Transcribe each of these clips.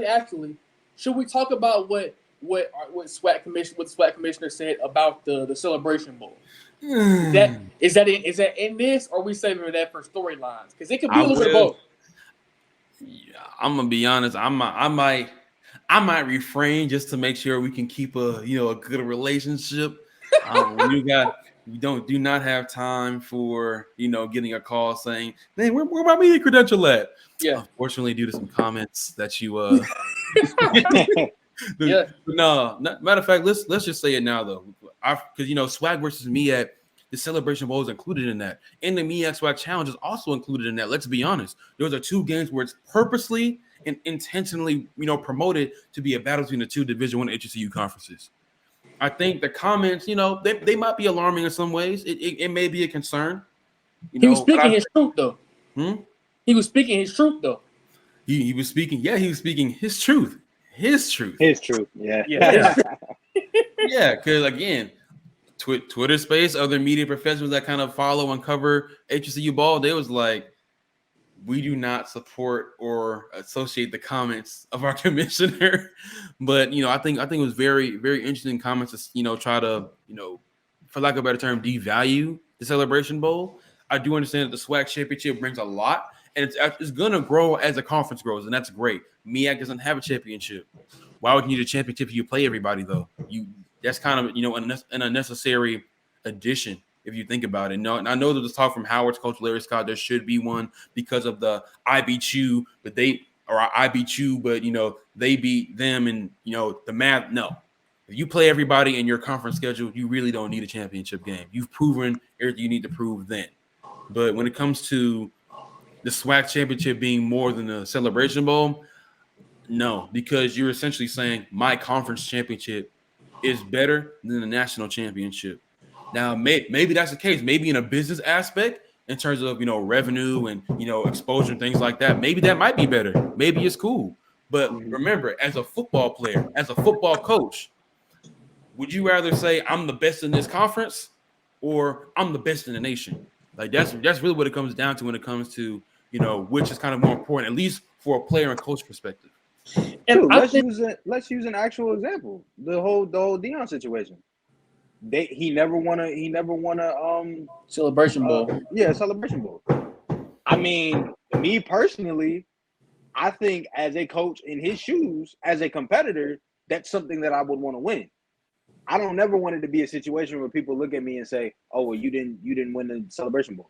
actually, should we talk about what SWAC Commissioner said about the Celebration Bowl? Is that in this, or are we saving that for storylines? Because it could be a little bit of both. Yeah, I'm gonna be honest. I might refrain just to make sure we can keep a good relationship. We do not have time for getting a call saying, "Man, where my media credential at?" Yeah. Unfortunately, due to some comments that you Yeah. No, matter of fact, let's just say it now though, because SWAC versus MEAC, the Celebration Bowl is included in that, and the MEAC SWAC Challenge is also included in that. Let's be honest; those are two games where it's purposely and intentionally, promoted to be a battle between the two Division I HBCU conferences. I think the comments, they might be alarming in some ways. It may be a concern. He was speaking his truth though. He was speaking his truth though. He was speaking. Yeah, he was speaking his truth. His truth. Yeah. Yeah, because again, Twitter space, other media professionals that kind of follow and cover HBCU ball, they was like, we do not support or associate the comments of our commissioner. But I think it was very, very interesting comments to try to for lack of a better term, devalue the Celebration Bowl. I do understand that the SWAC championship brings a lot, and it's gonna grow as the conference grows, and that's great. MEAC doesn't have a championship. Why would you need a championship if you play everybody though? That's kind of an unnecessary addition if you think about it. No, and I know there's talk from Howard's coach Larry Scott. There should be one because of the IB2, but they beat them, and the math. No, if you play everybody in your conference schedule, you really don't need a championship game. You've proven everything you need to prove then. But when it comes to the SWAC championship being more than the Celebration Bowl, no, because you're essentially saying my conference championship is better than the national championship. Now, maybe that's the case. Maybe in a business aspect, in terms of revenue and exposure and things like that, maybe that might be better. Maybe it's cool. But remember, as a football player, as a football coach, would you rather say I'm the best in this conference or I'm the best in the nation? Like that's really what it comes down to when it comes to which is kind of more important, at least for a player and coach perspective. And let's use an actual example. The whole Deion situation. He never won a Celebration Bowl. Celebration Bowl. I mean, me personally, I think as a coach in his shoes, as a competitor, that's something that I would want to win. I don't never want it to be a situation where people look at me and say, "Oh, well, you didn't win the Celebration Bowl.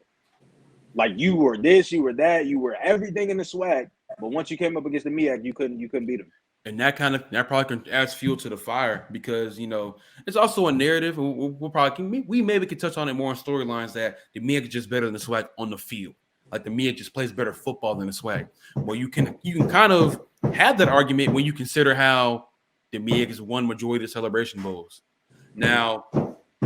Like you were this, you were that, you were everything in the SWAC, but once you came up against the MEAC, you couldn't beat them." And that probably can add fuel to the fire because it's also a narrative. We maybe could touch on it more in storylines that the MEAC is just better than the SWAC on the field. Like the MEAC just plays better football than the SWAC. Well, you can kind of have that argument when you consider how the MEAC has won majority of the Celebration Bowls. Now,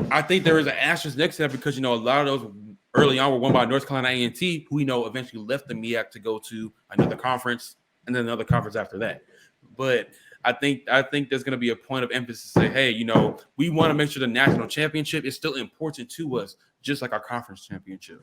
I think there is an asterisk next to that because a lot of those early on were won by North Carolina A&T, who eventually left the MEAC to go to another conference and then another conference after that. But I think there's going to be a point of emphasis to say, hey, we want to make sure the national championship is still important to us, just like our conference championship.